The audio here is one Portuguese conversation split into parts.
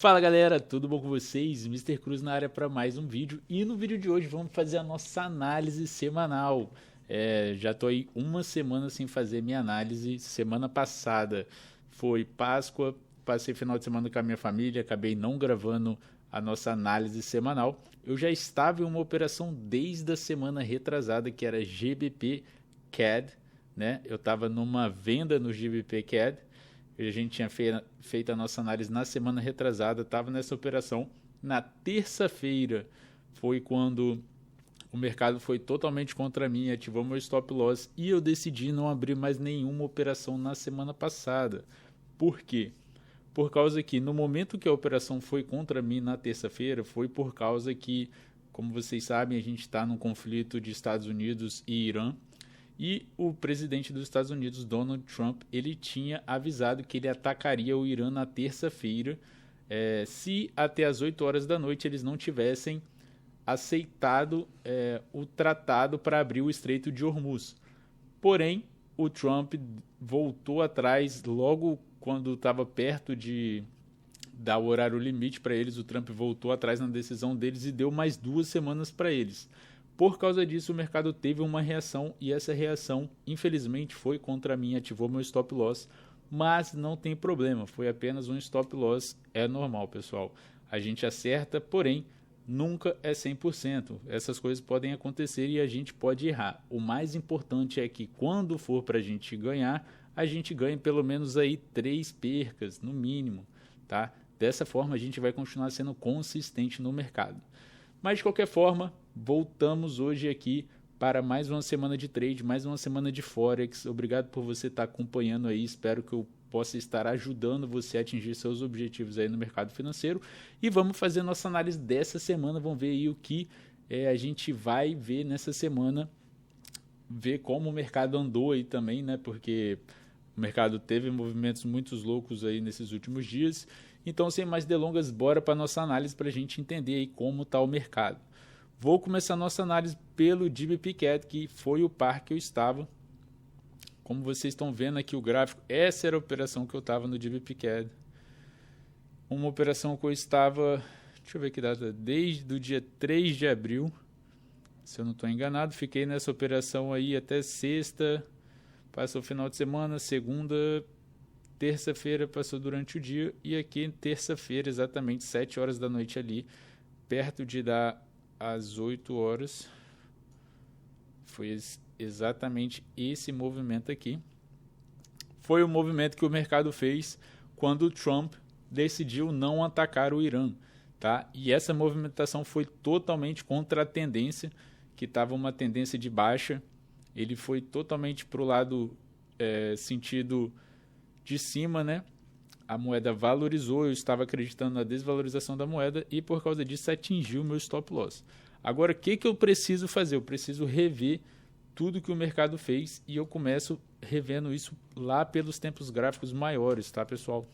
Fala galera, tudo bom com vocês? Mister Cruz na área para mais um vídeo e no vídeo de hoje vamos fazer a nossa análise semanal. Já tô aí uma semana sem fazer minha análise. Semana passada foi Páscoa, passei final de semana com a minha família, acabei não gravando a nossa análise semanal. Eu já estava em uma operação desde a semana retrasada que era GBP CAD, né? Eu estava numa venda no GBP CAD. A gente tinha feito a nossa análise na semana retrasada, estava nessa operação. Na terça-feira foi quando o mercado foi totalmente contra mim, ativou meu stop loss e eu decidi não abrir mais nenhuma operação na semana passada. Por quê? Por causa que no momento que a operação foi contra mim na terça-feira, foi por causa que, como vocês sabem, a gente está num conflito de Estados Unidos e Irã. E o presidente dos Estados Unidos, Donald Trump, ele tinha avisado que ele atacaria o Irã na terça-feira, se até as 8 horas da noite eles não tivessem aceitado o tratado para abrir o Estreito de Hormuz. Porém, o Trump voltou atrás logo quando estava perto de dar o horário limite para eles. O Trump voltou atrás na decisão deles e deu mais 2 semanas para eles. Por causa disso, o mercado teve uma reação e essa reação, infelizmente, foi contra mim, ativou meu stop loss, mas não tem problema, foi apenas um stop loss, é normal, pessoal. A gente acerta, porém, nunca é 100%. Essas coisas podem acontecer e a gente pode errar. O mais importante é que quando for para a gente ganhar, a gente ganhe pelo menos aí 3 percas, no mínimo, tá? Dessa forma, a gente vai continuar sendo consistente no mercado. Mas de qualquer forma, voltamos hoje aqui para mais uma semana de trade, mais uma semana de Forex. Obrigado por você estar acompanhando aí. Espero que eu possa estar ajudando você a atingir seus objetivos aí no mercado financeiro. E vamos fazer nossa análise dessa semana. Vamos ver aí o que a gente vai ver nessa semana. Ver como o mercado andou aí também, né? Porque o mercado teve movimentos muito loucos aí nesses últimos dias. Então, sem mais delongas, bora para a nossa análise para a gente entender aí como está o mercado. Vou começar a nossa análise pelo GBP CAD, que foi o par que eu estava. Como vocês estão vendo aqui o gráfico, essa era a operação que eu estava no GBP CAD. Uma operação que eu estava, deixa eu ver que data, desde o dia 3 de abril, se eu não estou enganado. Fiquei nessa operação aí até sexta, passou o final de semana, segunda, terça-feira passou durante o dia e aqui terça-feira, exatamente 7 horas da noite ali, perto de dar às 8 horas, foi exatamente esse movimento aqui. Foi o movimento que o mercado fez quando o Trump decidiu não atacar o Irã, tá? E essa movimentação foi totalmente contra a tendência, que estava uma tendência de baixa. Ele foi totalmente para o lado sentido de cima, né? A moeda valorizou, eu estava acreditando na desvalorização da moeda e por causa disso atingiu o meu stop loss. Agora, o que eu preciso fazer? Eu preciso rever tudo que o mercado fez e eu começo revendo isso lá pelos tempos gráficos maiores, tá, pessoal?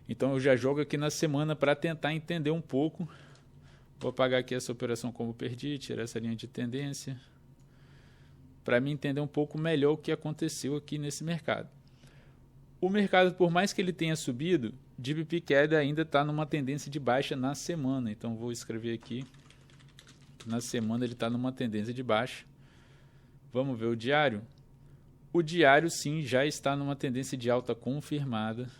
Então eu já jogo aqui na semana para tentar entender um pouco. Vou apagar aqui essa operação como perdi, tirar essa linha de tendência, para mim entender um pouco melhor o que aconteceu aqui nesse mercado. O mercado, por mais que ele tenha subido, GBP CAD ainda está numa tendência de baixa na semana. Então vou escrever aqui, na semana ele está numa tendência de baixa. Vamos ver o diário. O diário sim já está numa tendência de alta confirmada.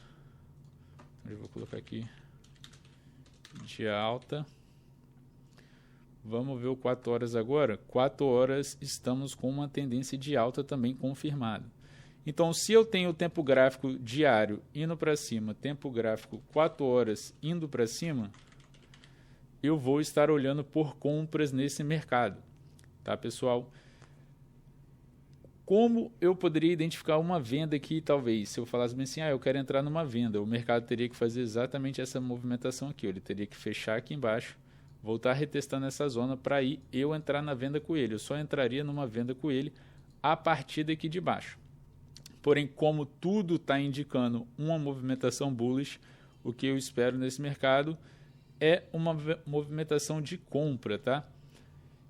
Eu vou colocar aqui de alta. Vamos ver o 4 horas agora. 4 horas estamos com uma tendência de alta também confirmada. Então, se eu tenho o tempo gráfico diário indo para cima, tempo gráfico 4 horas indo para cima, eu vou estar olhando por compras nesse mercado, tá, pessoal? Como eu poderia identificar uma venda aqui, talvez? Se eu falasse bem assim, eu quero entrar numa venda, o mercado teria que fazer exatamente essa movimentação aqui. Ele teria que fechar aqui embaixo, voltar retestando essa zona para aí eu entrar na venda com ele. Eu só entraria numa venda com ele a partir daqui de baixo. Porém, como tudo está indicando uma movimentação bullish, o que eu espero nesse mercado é uma movimentação de compra, tá?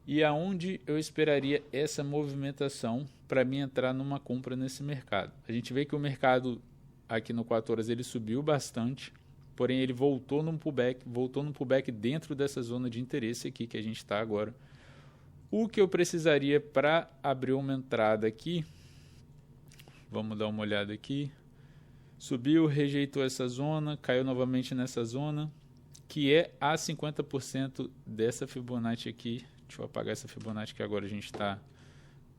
E aonde eu esperaria essa movimentação para mim entrar numa compra nesse mercado? A gente vê que o mercado aqui no 4 horas ele subiu bastante, porém ele voltou num pullback dentro dessa zona de interesse aqui que a gente está agora. O que eu precisaria para abrir uma entrada aqui, vamos dar uma olhada aqui, subiu, rejeitou essa zona, caiu novamente nessa zona, que é a 50% dessa Fibonacci aqui. Deixa eu apagar essa Fibonacci que agora a gente está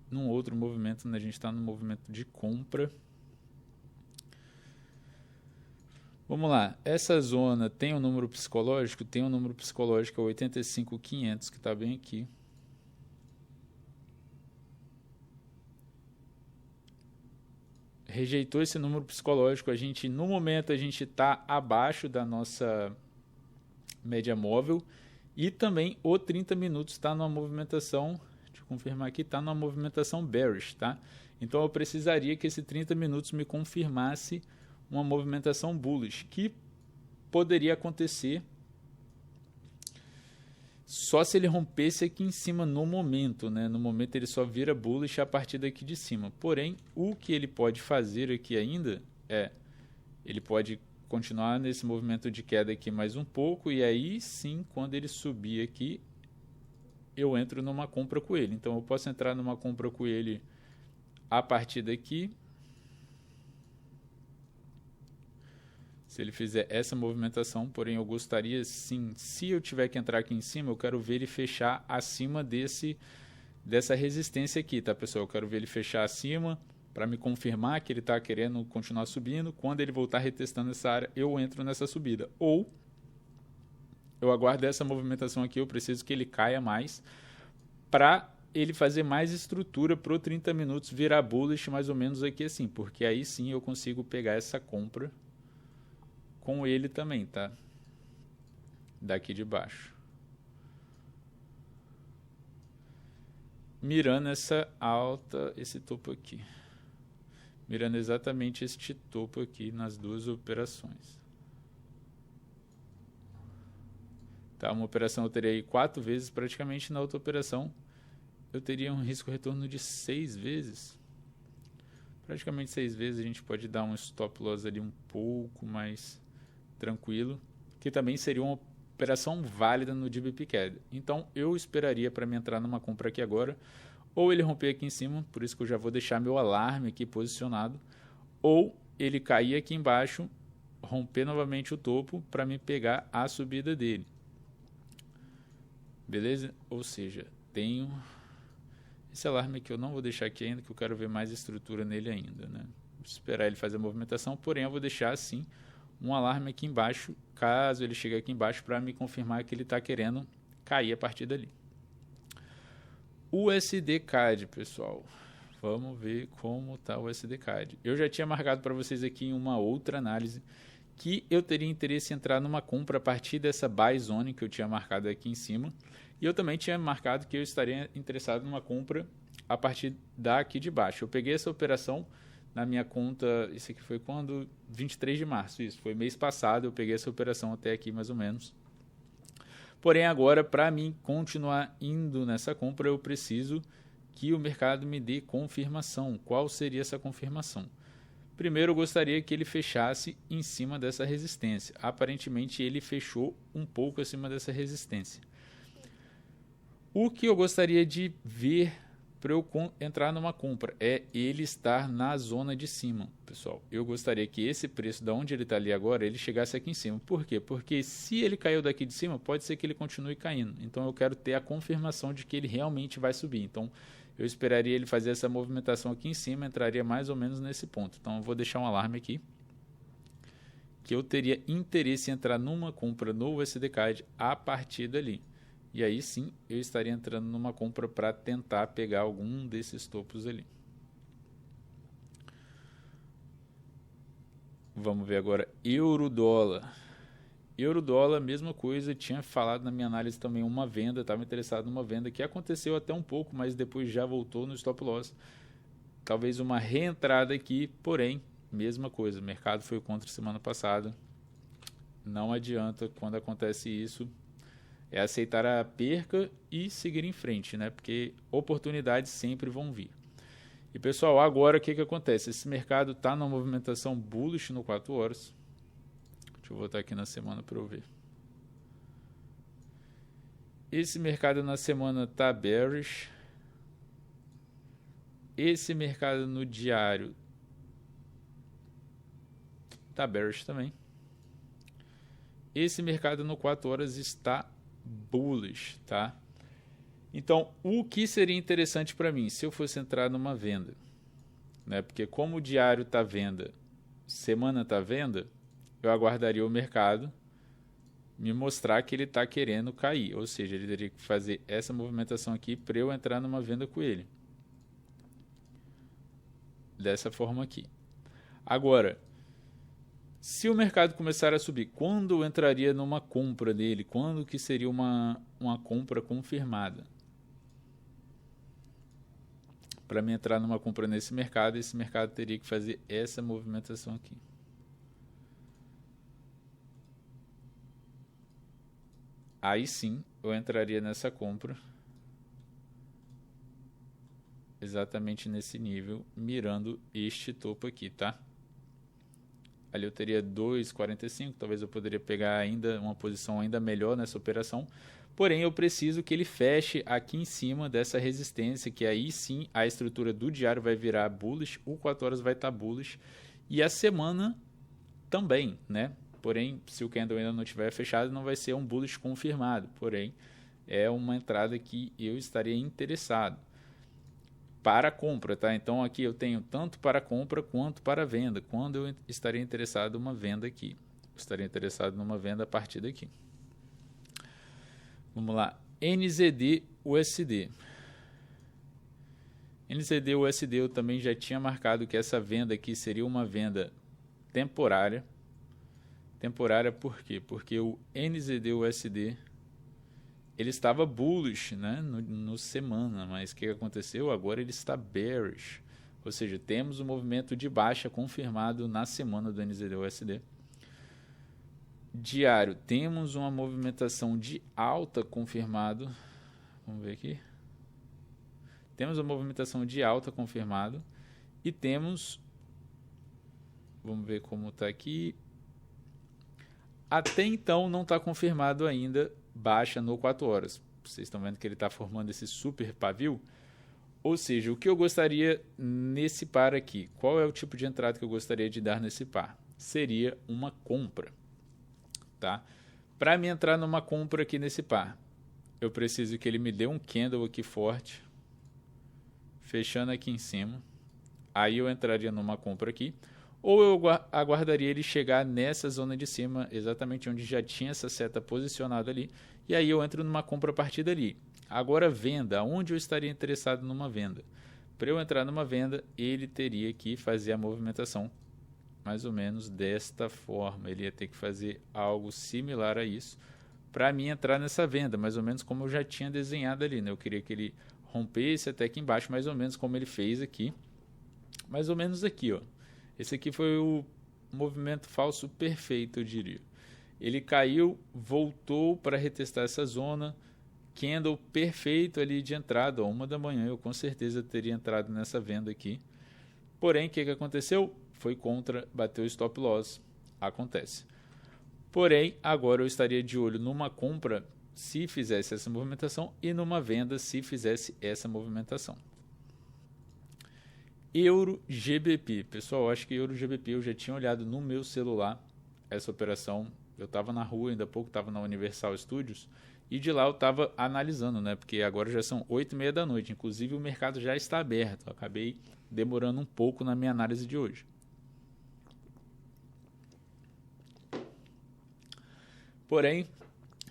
num outro movimento, né? A gente está no movimento de compra. Vamos lá, essa zona tem um número psicológico? Tem um número psicológico, é 85.500, que está bem aqui. Rejeitou esse número psicológico, no momento a gente está abaixo da nossa média móvel e também o 30 minutos está numa movimentação, deixa eu confirmar aqui, está numa movimentação bearish, tá? Então eu precisaria que esse 30 minutos me confirmasse uma movimentação bullish, que poderia acontecer só se ele rompesse aqui em cima no momento, né? No momento ele só vira bullish a partir daqui de cima. Porém, o que ele pode fazer aqui ainda ele pode continuar nesse movimento de queda aqui mais um pouco, e aí sim, quando ele subir aqui, eu entro numa compra com ele. Então eu posso entrar numa compra com ele a partir daqui. Se ele fizer essa movimentação, porém eu gostaria sim, se eu tiver que entrar aqui em cima, eu quero ver ele fechar acima dessa resistência aqui, tá, pessoal? Eu quero ver ele fechar acima para me confirmar que ele está querendo continuar subindo. Quando ele voltar retestando essa área, eu entro nessa subida. Ou eu aguardo essa movimentação aqui, eu preciso que ele caia mais para ele fazer mais estrutura para o 30 minutos virar bullish mais ou menos aqui assim, porque aí sim eu consigo pegar essa compra com ele também, tá? Daqui de baixo. Mirando essa alta, esse topo aqui. Mirando exatamente este topo aqui nas duas operações. Tá, uma operação eu teria aí 4 vezes praticamente, na outra operação eu teria um risco retorno de 6 vezes. Praticamente 6 vezes. A gente pode dar um stop loss ali um pouco mais tranquilo, que também seria uma operação válida no DBPCAD. Então eu esperaria para me entrar numa compra aqui agora, ou ele romper aqui em cima, por isso que eu já vou deixar meu alarme aqui posicionado, ou ele cair aqui embaixo, romper novamente o topo para me pegar a subida dele. Beleza? Ou seja, tenho esse alarme aqui, eu não vou deixar aqui ainda, que eu quero ver mais estrutura nele ainda, né? Vou esperar ele fazer a movimentação, porém eu vou deixar assim um alarme aqui embaixo, caso ele chegue aqui embaixo, para me confirmar que ele está querendo cair a partir dali. USD-CAD, pessoal. Vamos ver como está o USD-CAD. Eu já tinha marcado para vocês aqui em uma outra análise que eu teria interesse em entrar numa compra a partir dessa buy zone que eu tinha marcado aqui em cima. E eu também tinha marcado que eu estaria interessado numa compra a partir daqui de baixo. Eu peguei essa operação na minha conta, isso aqui foi quando? 23 de março, isso, foi mês passado, eu peguei essa operação até aqui mais ou menos. Porém agora, para mim continuar indo nessa compra, eu preciso que o mercado me dê confirmação. Qual seria essa confirmação? Primeiro eu gostaria que ele fechasse em cima dessa resistência. Aparentemente ele fechou um pouco acima dessa resistência. O que eu gostaria de ver para eu entrar numa compra é ele estar na zona de cima, pessoal. Eu gostaria que esse preço, da onde ele está ali agora, ele chegasse aqui em cima. Por quê? Porque se ele caiu daqui de cima, pode ser que ele continue caindo. Então eu quero ter a confirmação de que ele realmente vai subir. Então eu esperaria ele fazer essa movimentação aqui em cima, entraria mais ou menos nesse ponto. Então eu vou deixar um alarme aqui, que eu teria interesse em entrar numa compra no USD-CAD a partir dali. E aí sim, eu estaria entrando numa compra para tentar pegar algum desses topos ali. Vamos ver agora euro-dólar. Euro-dólar, mesma coisa, tinha falado na minha análise também uma venda, estava interessado numa venda que aconteceu até um pouco, mas depois já voltou no stop loss. Talvez uma reentrada aqui, porém, mesma coisa, o mercado foi contra semana passada. Não adianta quando acontece isso. É aceitar a perca e seguir em frente, né? Porque oportunidades sempre vão vir. E pessoal, agora o que acontece? Esse mercado está numa movimentação bullish no 4 horas. Deixa Deixa eu voltar aqui na semana para eu ver. Esse mercado na semana tá bearish. Esse mercado no diário tá bearish também. Esse mercado no 4 horas está bullish, tá? Então, o que seria interessante para mim se eu fosse entrar numa venda, né? Porque como o diário tá venda, semana tá venda, eu aguardaria o mercado me mostrar que ele está querendo cair, ou seja, ele teria que fazer essa movimentação aqui para eu entrar numa venda com ele. Dessa forma aqui. Agora, se o mercado começar a subir, quando eu entraria numa compra dele? Quando que seria uma compra confirmada? Para mim entrar numa compra nesse mercado, esse mercado teria que fazer essa movimentação aqui. Aí sim, eu entraria nessa compra. Exatamente nesse nível, mirando este topo aqui, tá? Ali eu teria 2,45, talvez eu poderia pegar ainda uma posição ainda melhor nessa operação. Porém, eu preciso que ele feche aqui em cima dessa resistência, que aí sim a estrutura do diário vai virar bullish, o 4 horas vai estar bullish e a semana também, né? Porém, se o candle ainda não estiver fechado, não vai ser um bullish confirmado. Porém, é uma entrada que eu estaria interessado para compra, tá? Então aqui eu tenho tanto para compra quanto para venda. Quando eu estaria interessado numa venda aqui? Estaria interessado numa venda a partir daqui. Vamos lá. NZD USD. NZD USD eu também já tinha marcado que essa venda aqui seria uma venda temporária. Temporária por quê? Porque o NZD USD ele estava bullish, né, no semana, mas o que aconteceu? Agora ele está bearish, ou seja, temos um movimento de baixa confirmado na semana do NZD USD. Diário, temos uma movimentação de alta confirmado. Vamos ver aqui. Temos uma movimentação de alta confirmado e temos, vamos ver como está aqui. Até então não está confirmado ainda baixa no 4 horas. Vocês estão vendo que ele está formando esse super pavio? Ou seja, o que eu gostaria nesse par aqui? Qual é o tipo de entrada que eu gostaria de dar nesse par? Seria uma compra, tá? Para me entrar numa compra aqui nesse par, eu preciso que ele me dê um candle aqui forte, fechando aqui em cima. Aí eu entraria numa compra aqui. Ou eu aguardaria ele chegar nessa zona de cima, exatamente onde já tinha essa seta posicionada ali, e aí eu entro numa compra a partir dali. Agora venda, onde eu estaria interessado numa venda? Para eu entrar numa venda, ele teria que fazer a movimentação mais ou menos desta forma, ele ia ter que fazer algo similar a isso, para mim entrar nessa venda, mais ou menos como eu já tinha desenhado ali, né? Eu queria que ele rompesse até aqui embaixo, mais ou menos como ele fez aqui, mais ou menos aqui, ó. Esse aqui foi o movimento falso perfeito, eu diria. Ele caiu, voltou para retestar essa zona. Candle perfeito ali de entrada, 1 da manhã. Eu com certeza teria entrado nessa venda aqui. Porém, o que aconteceu? Foi contra, bateu stop loss. Acontece. Porém, agora eu estaria de olho numa compra se fizesse essa movimentação e numa venda se fizesse essa movimentação. Euro GBP, pessoal, acho que Euro GBP eu já tinha olhado no meu celular essa operação. Eu estava na rua, ainda há pouco estava na Universal Studios e de lá eu estava analisando, né? Porque agora já são 8h30 da noite, inclusive o mercado já está aberto. Eu acabei demorando um pouco na minha análise de hoje. Porém,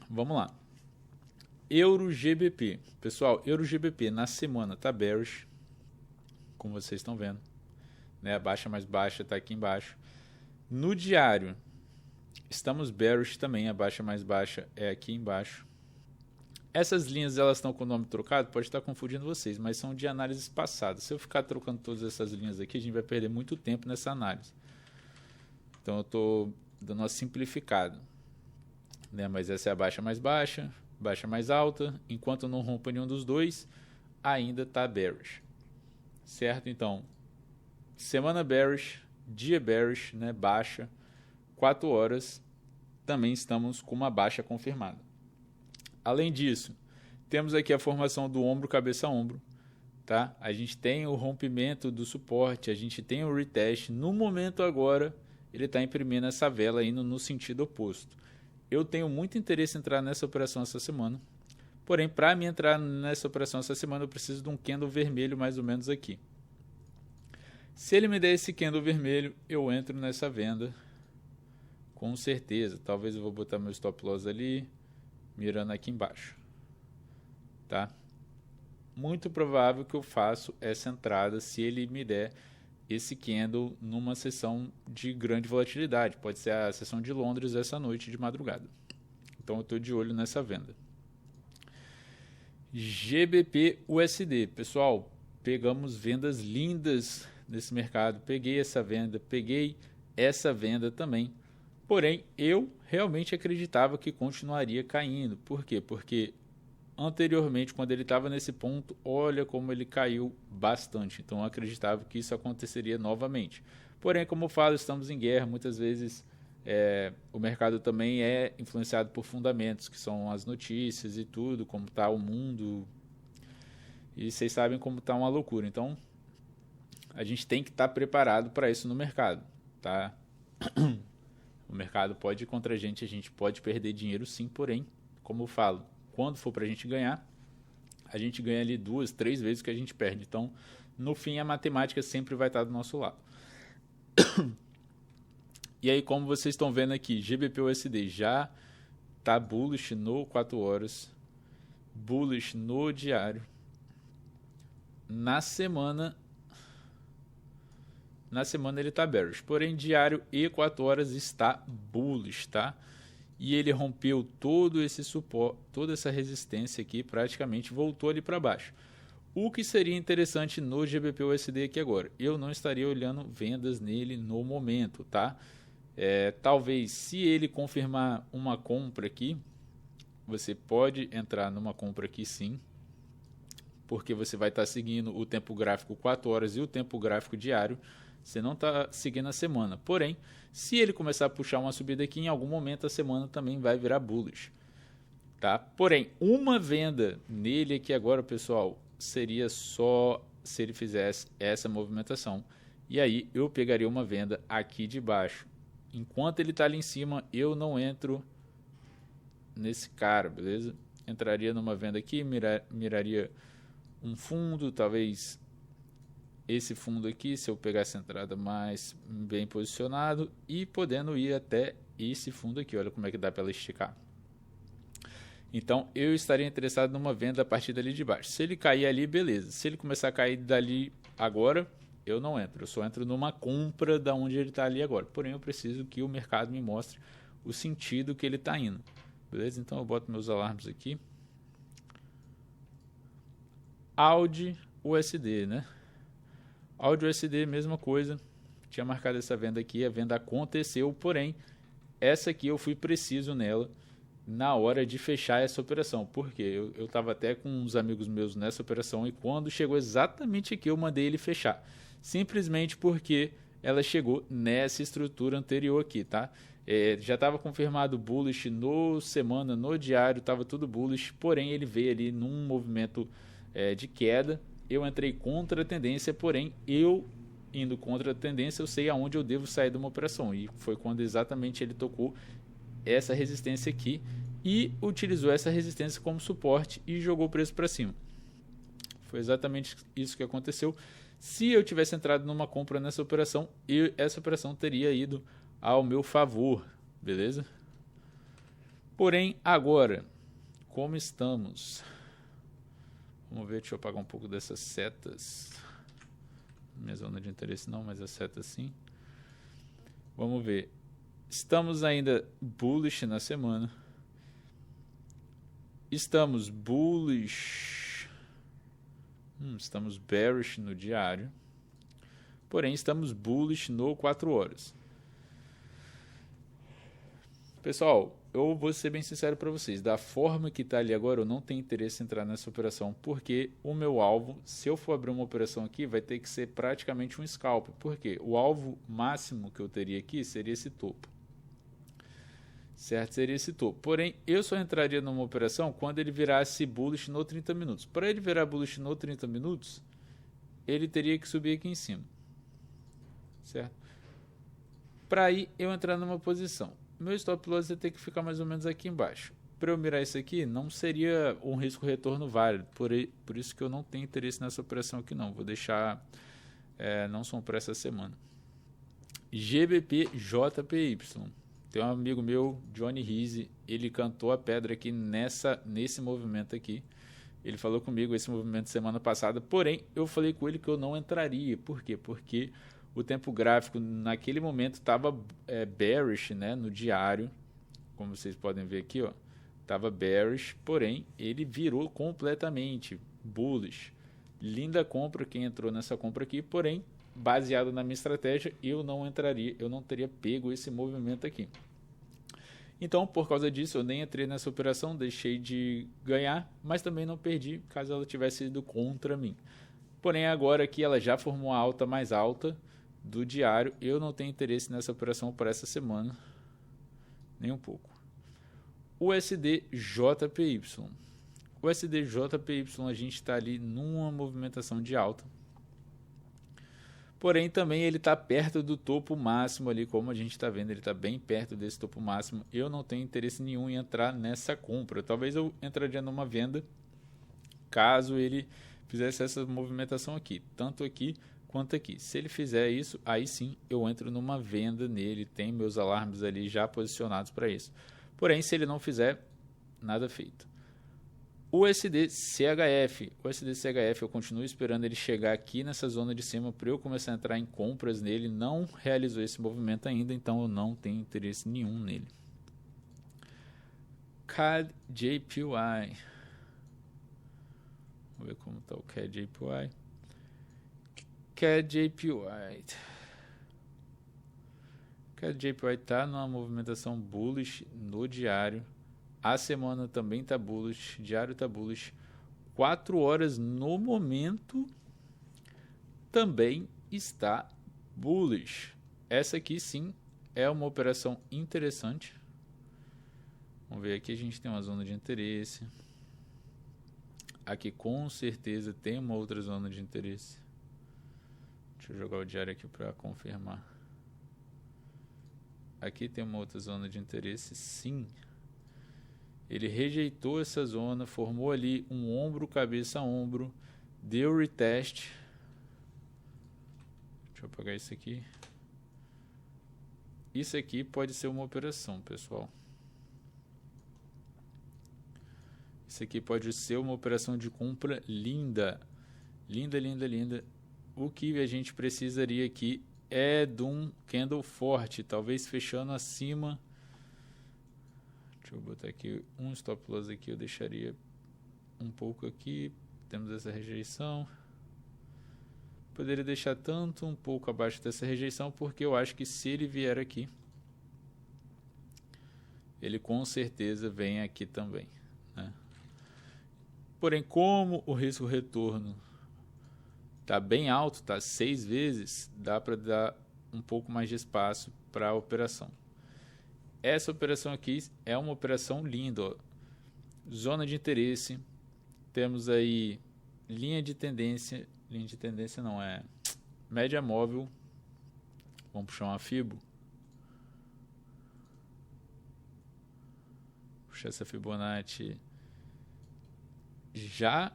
vamos lá. Euro GBP, pessoal, Euro GBP na semana está bearish, como vocês estão vendo, né? A baixa mais baixa está aqui embaixo. No diário, estamos bearish também, a baixa mais baixa é aqui embaixo. Essas linhas elas estão com o nome trocado, pode estar confundindo vocês, mas são de análises passadas. Se eu ficar trocando todas essas linhas aqui, a gente vai perder muito tempo nessa análise. Então eu estou dando uma simplificada, né? Mas essa é a baixa mais alta, enquanto não rompa nenhum dos dois, ainda está bearish. Certo? Então, semana bearish, dia bearish, né? Baixa, 4 horas, também estamos com uma baixa confirmada. Além disso, temos aqui a formação do ombro, cabeça, ombro. Tá? A gente tem o rompimento do suporte, a gente tem o retest. No momento agora, ele está imprimindo essa vela indo no sentido oposto. Eu tenho muito interesse em entrar nessa operação essa semana. Porém, para me entrar nessa operação essa semana, eu preciso de um candle vermelho mais ou menos aqui. Se ele me der esse candle vermelho, eu entro nessa venda com certeza. Talvez eu vou botar meu stop loss ali, mirando aqui embaixo. Tá? Muito provável que eu faço essa entrada se ele me der esse candle numa sessão de grande volatilidade. Pode ser a sessão de Londres essa noite de madrugada. Então eu estou de olho nessa venda. GBP USD. Pessoal, pegamos vendas lindas nesse mercado. Peguei essa venda também. Porém, eu realmente acreditava que continuaria caindo. Por quê? Porque anteriormente, quando ele estava nesse ponto, olha como ele caiu bastante. Então eu acreditava que isso aconteceria novamente. Porém, como eu falo, estamos em guerra. Muitas vezes o mercado também é influenciado por fundamentos, que são as notícias e tudo, como está o mundo. E vocês sabem como está uma loucura. Então, a gente tem que estar preparado para isso no mercado. Tá? O mercado pode ir contra a gente pode perder dinheiro sim, porém, como eu falo, quando for para a gente ganhar ganha ali 2, 3 vezes o que a gente perde. Então, no fim, a matemática sempre vai estar do nosso lado. E aí, como vocês estão vendo aqui, GBP USD já está bullish no 4 horas, bullish no diário. Na semana ele está bearish, porém diário e 4 horas está bullish, tá? E ele rompeu todo esse suporte, toda essa resistência aqui, praticamente voltou ali para baixo. O que seria interessante no GBP USD aqui agora? Eu não estaria olhando vendas nele no momento, tá? Talvez se ele confirmar uma compra aqui, você pode entrar numa compra aqui sim, porque você vai estar seguindo o tempo gráfico 4 horas e o tempo gráfico diário. Você não está seguindo a semana. Porém, se ele começar a puxar uma subida aqui, em algum momento a semana também vai virar bullish. Tá? Porém, uma venda nele aqui agora, pessoal, seria só se ele fizesse essa movimentação. E aí eu pegaria uma venda aqui de baixo. Enquanto ele está ali em cima, eu não entro nesse cara, beleza? Entraria numa venda aqui, miraria um fundo, talvez esse fundo aqui, se eu pegar essa entrada mais bem posicionado e podendo ir até esse fundo aqui. Olha como é que dá para ela esticar. Então eu estaria interessado numa venda a partir dali de baixo. Se ele cair ali, beleza. Se ele começar a cair dali agora, eu não entro. Eu só entro numa compra da onde ele está ali agora. Porém, eu preciso que o mercado me mostre o sentido que ele está indo. Beleza? Então eu boto meus alarmes aqui. AUD USD, né? AUD USD, mesma coisa. Tinha marcado essa venda aqui, a venda aconteceu, porém, essa aqui eu fui preciso nela na hora de fechar essa operação. Por quê? Eu estava até com uns amigos meus nessa operação e quando chegou exatamente aqui eu mandei ele fechar. Simplesmente porque ela chegou nessa estrutura anterior aqui, tá? Já estava confirmado bullish no semana, no diário, estava tudo bullish, porém ele veio ali num movimento de queda. Eu entrei contra a tendência, porém eu indo contra a tendência eu sei aonde eu devo sair de uma operação, e foi quando exatamente ele tocou essa resistência aqui e utilizou essa resistência como suporte e jogou o preço para cima. Foi exatamente isso que aconteceu. Se eu tivesse entrado numa compra nessa operação, essa operação teria ido ao meu favor, beleza? Porém, agora, como estamos? Vamos ver, deixa eu apagar um pouco dessas setas. Minha zona de interesse não, mas as setas sim. Vamos ver. Estamos ainda bullish na semana. Estamos bullish. Estamos bearish no diário. Porém, estamos bullish no 4 horas. Pessoal, eu vou ser bem sincero para vocês. Da forma que está ali agora, eu não tenho interesse em entrar nessa operação. Porque o meu alvo, se eu for abrir uma operação aqui, vai ter que ser praticamente um scalp. Por quê? O alvo máximo que eu teria aqui seria esse topo. certo? Seria esse topo. Porém, eu só entraria numa operação quando ele virasse bullish no 30 minutos. Para ele virar bullish no 30 minutos, ele teria que subir aqui em cima, certo? Para aí eu entrar numa posição, meu stop loss ia ter que ficar mais ou menos aqui embaixo. Para eu mirar isso aqui, não seria um risco retorno válido, por isso que eu não tenho interesse nessa operação aqui não, vou deixar, não são para essa semana. GBP JPY, tem um amigo meu, Johnny Rizzi, ele cantou a pedra aqui nesse movimento aqui. Ele falou comigo esse movimento semana passada, porém eu falei com ele que eu não entraria. Por quê? Porque o tempo gráfico naquele momento estava bearish, né, no diário, como vocês podem ver aqui, ó, estava bearish, porém ele virou completamente bullish. Linda compra quem entrou nessa compra aqui, porém baseado na minha estratégia eu não entraria, eu não teria pego esse movimento aqui. Então, por causa disso, eu nem entrei nessa operação, deixei de ganhar, mas também não perdi caso ela tivesse ido contra mim. Porém, agora que ela já formou a alta mais alta do diário, eu não tenho interesse nessa operação para essa semana, nem um pouco. USDJPY. O USDJPY a gente está ali numa movimentação de alta. Porém, também ele está perto do topo máximo ali, como a gente está vendo, ele está bem perto desse topo máximo. Eu não tenho interesse nenhum em entrar nessa compra. Talvez eu entraria numa venda, caso ele fizesse essa movimentação aqui, tanto aqui quanto aqui. Se ele fizer isso, aí sim eu entro numa venda nele, tem meus alarmes ali já posicionados para isso. Porém, se ele não fizer, nada feito. USD-CHF. O USD-CHF eu continuo esperando ele chegar aqui nessa zona de cima para eu começar a entrar em compras nele. Não realizou esse movimento ainda, então eu não tenho interesse nenhum nele. CAD-JPY. Vamos ver como está o CAD-JPY. CAD-JPY. CAD-JPY está numa movimentação bullish no diário. A semana também está bullish, diário está bullish. 4 horas no momento também está bullish. Essa aqui sim é uma operação interessante. Vamos ver, aqui a gente tem uma zona de interesse. Aqui com certeza tem uma outra zona de interesse. Deixa eu jogar o diário aqui para confirmar. Aqui tem uma outra zona de interesse, sim. Ele rejeitou essa zona, formou ali um ombro, cabeça, ombro, deu retest. Deixa eu apagar isso aqui. Isso aqui pode ser uma operação, pessoal. Isso aqui pode ser uma operação de compra linda. Linda, linda, linda. O que a gente precisaria aqui é de um candle forte, talvez fechando acima. Deixa eu botar aqui um stop loss aqui, eu deixaria um pouco aqui. Temos essa rejeição. Poderia deixar tanto um pouco abaixo dessa rejeição, porque eu acho que se ele vier aqui, ele com certeza vem aqui também, né? Porém, como o risco retorno está bem alto, está 6 vezes, dá para dar um pouco mais de espaço para a operação. Essa operação aqui é uma operação linda, ó. Zona de interesse, temos aí linha de tendência não, é média móvel, vamos puxar uma Fibo, puxar essa Fibonacci, já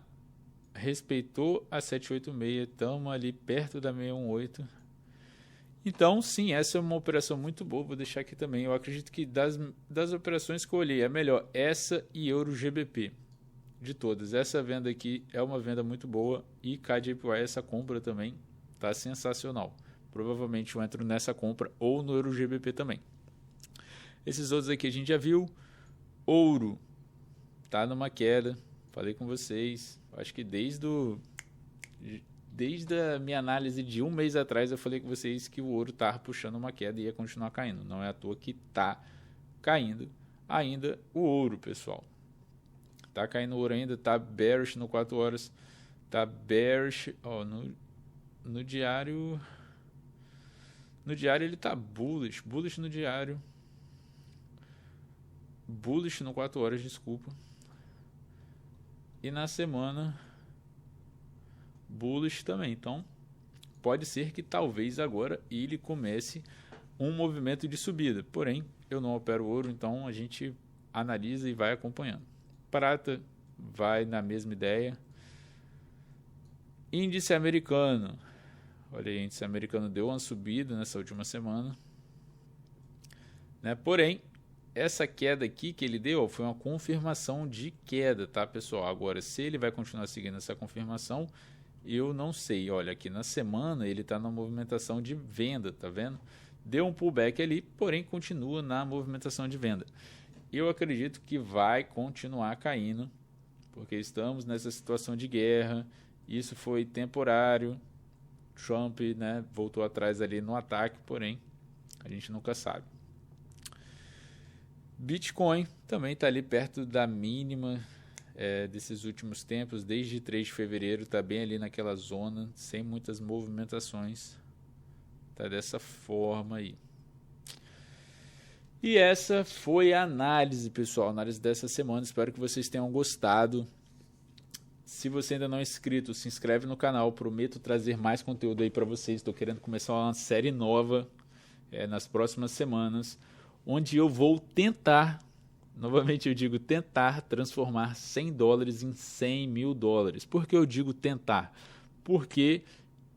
respeitou a 786, estamos ali perto da 618. Então, sim, essa é uma operação muito boa, vou deixar aqui também. Eu acredito que das operações que eu olhei, a melhor, essa e Euro GBP, de todas. Essa venda aqui é uma venda muito boa e CAD-JPY, essa compra também está sensacional. Provavelmente eu entro nessa compra ou no Euro GBP também. Esses outros aqui a gente já viu. Ouro está numa queda, falei com vocês, acho que desde a minha análise de um mês atrás eu falei com vocês que o ouro estava puxando uma queda e ia continuar caindo. Não é à toa que está caindo ainda o ouro, pessoal. Está caindo o ouro ainda, está bearish no 4 horas, está bearish, ó, no diário. No diário ele está bullish no diário. bullish no 4 horas, desculpa. E na semana bullish também. Então pode ser que talvez agora ele comece um movimento de subida. Porém, eu não opero ouro, então a gente analisa e vai acompanhando. Prata vai na mesma ideia. Índice americano. Olha aí, índice americano deu uma subida nessa última semana, né? Porém, essa queda aqui que ele deu foi uma confirmação de queda, tá, pessoal? Agora, se ele vai continuar seguindo essa confirmação, eu não sei. Olha, aqui na semana ele está na movimentação de venda, tá vendo? Deu um pullback ali, porém continua na movimentação de venda. Eu acredito que vai continuar caindo, porque estamos nessa situação de guerra. Isso foi temporário. Trump, né, voltou atrás ali no ataque, porém a gente nunca sabe. Bitcoin também está ali perto da mínima desses últimos tempos, desde 3 de fevereiro, está bem ali naquela zona, sem muitas movimentações, está dessa forma aí. E essa foi a análise, pessoal, a análise dessa semana. Espero que vocês tenham gostado. Se você ainda não é inscrito, se inscreve no canal. Prometo trazer mais conteúdo aí para vocês. Estou querendo começar uma série nova nas próximas semanas, onde eu vou tentar, novamente eu digo tentar, transformar $100 em 100 mil dólares. Por que eu digo tentar? Porque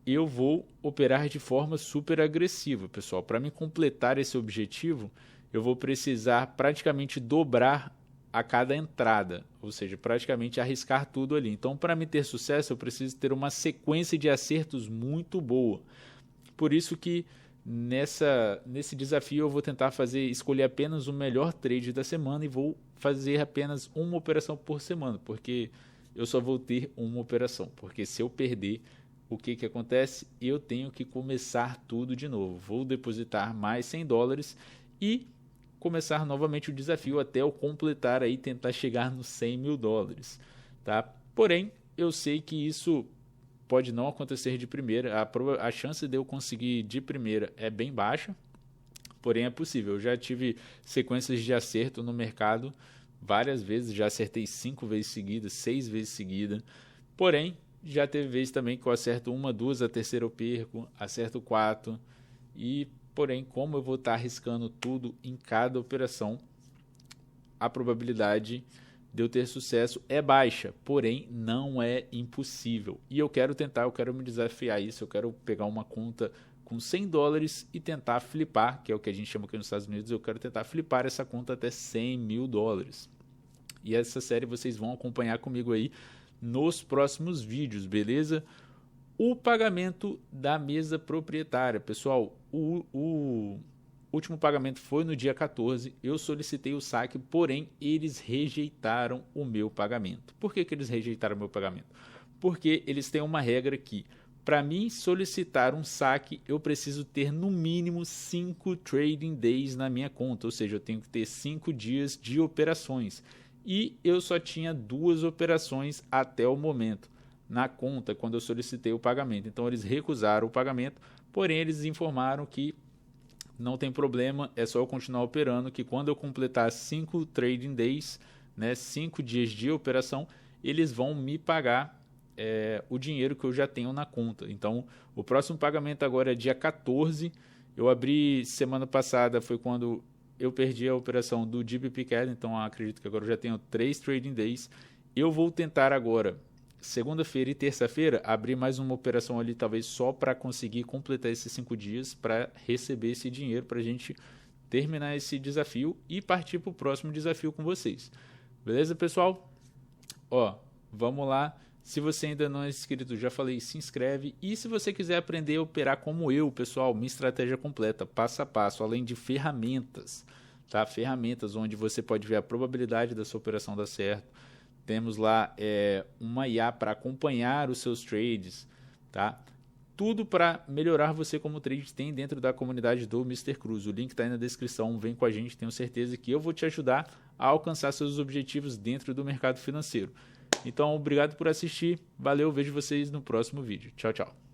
eu vou operar de forma super agressiva, pessoal. Para me completar esse objetivo, eu vou precisar praticamente dobrar a cada entrada, ou seja, praticamente arriscar tudo ali. Então, para me ter sucesso, eu preciso ter uma sequência de acertos muito boa. Por isso que nesse desafio eu vou tentar escolher apenas o melhor trade da semana e vou fazer apenas uma operação por semana, porque eu só vou ter uma operação. Porque se eu perder, o que acontece? Eu tenho que começar tudo de novo. Vou depositar mais $100 e começar novamente o desafio até eu completar aí, tentar chegar nos 100 mil dólares, tá? Porém, eu sei que isso pode não acontecer de primeira, a chance de eu conseguir de primeira é bem baixa, porém é possível. Eu já tive sequências de acerto no mercado várias vezes, já acertei 5 vezes seguidas, 6 vezes seguidas, porém já teve vezes também que eu acerto 1, 2, a terceira eu perco, acerto 4 e porém, como eu vou estar arriscando tudo em cada operação, a probabilidade de eu ter sucesso é baixa, porém não é impossível. E eu quero tentar, eu quero me desafiar isso, eu quero pegar uma conta com $100 e tentar flipar, que é o que a gente chama aqui nos Estados Unidos, eu quero tentar flipar essa conta até 100 mil dólares. E essa série vocês vão acompanhar comigo aí nos próximos vídeos, beleza? O pagamento da mesa proprietária, pessoal, o último pagamento foi no dia 14, eu solicitei o saque, porém eles rejeitaram o meu pagamento. Por que eles rejeitaram o meu pagamento? Porque eles têm uma regra que, para mim solicitar um saque, eu preciso ter no mínimo 5 trading days na minha conta, ou seja, eu tenho que ter 5 dias de operações. E eu só tinha 2 operações até o momento na conta quando eu solicitei o pagamento. Então eles recusaram o pagamento, porém eles informaram que não tem problema, é só eu continuar operando, que quando eu completar 5 trading days, né, 5 dias de operação, eles vão me pagar o dinheiro que eu já tenho na conta. Então o próximo pagamento agora é dia 14, eu abri semana passada, foi quando eu perdi a operação do GBP CAD, então acredito que agora eu já tenho 3 trading days. Eu vou tentar agora segunda-feira e terça-feira abrir mais uma operação ali, talvez só para conseguir completar esses 5 dias para receber esse dinheiro, para a gente terminar esse desafio e partir para o próximo desafio com vocês. Beleza, pessoal? Vamos lá. Se você ainda não é inscrito, já falei, se inscreve. E se você quiser aprender a operar como eu, pessoal, minha estratégia completa, passo a passo, além de ferramentas, tá? Ferramentas onde você pode ver a probabilidade da sua operação dar certo. Temos lá uma IA para acompanhar os seus trades, tá? Tudo para melhorar você como trade tem dentro da comunidade do Mr. Cruz. O link está aí na descrição, vem com a gente, tenho certeza que eu vou te ajudar a alcançar seus objetivos dentro do mercado financeiro. Então, obrigado por assistir, valeu, vejo vocês no próximo vídeo. Tchau, tchau.